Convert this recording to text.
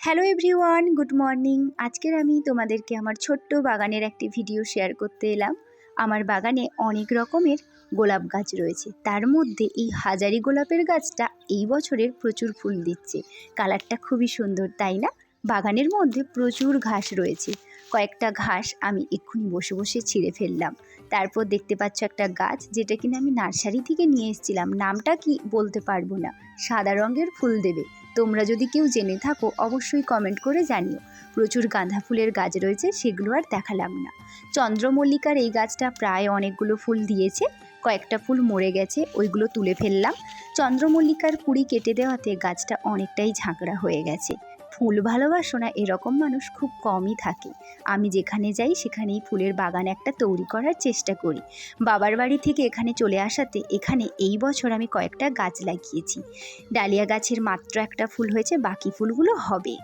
Hello everyone, good morning. আজকের আমি তোমাদেরকে আমার ছোট্ট বাগানের একটি ভিডিও শেয়ার করতে এলাম। আমার বাগানে অনেক রকমের গোলাপ গাছ রয়েছে, তার মধ্যে এই হাজারি গোলাপের গাছটা এই বছরের প্রচুর ফুল দিচ্ছে। কালারটা খুবই সুন্দর, তাই না? বাগানের মধ্যে প্রচুর ঘাস রয়েছে। কয়েকটা ঘাস আমি এক্ষুনি বসে বসে ছিঁড়ে ফেললাম। তারপর দেখতে পাচ্ছ একটা গাছ, যেটা কিনা আমি নার্সারি থেকে নিয়ে এসেছিলাম। নামটা কি বলতে পারবো না, সাদা রঙের ফুল দেবে। তোমরা যদি কেউ জেনে থাকো অবশ্যই কমেন্ট করে জানিও। প্রচুর গাঁদা ফুলের গাছ রয়েছে, সেগুলো আর দেখালাম না। চন্দ্রমল্লিকার এই গাছটা প্রায় অনেকগুলো ফুল দিয়েছে, কয়েকটা ফুল মরে গেছে, ওইগুলো তুলে ফেললাম। চন্দ্রমল্লিকার কুড়ি কেটে দেওয়াতে গাছটা অনেকটাই ঝাঁকড়া হয়ে গেছে। ফুল ভালোবাসো না এরকম মানুষ খুব কমই থাকে। আমি যেখানে যাই সেখানেই ফুলের বাগান একটা তৈরি করার চেষ্টা করি। বাবার বাড়ি থেকে এখানে চলে আসাতে এখানে এই বছর আমি কয়েকটা গাছ লাগিয়েছি। ডালিয়া গাছের মাত্র একটা ফুল হয়েছে, বাকি ফুলগুলো হবে।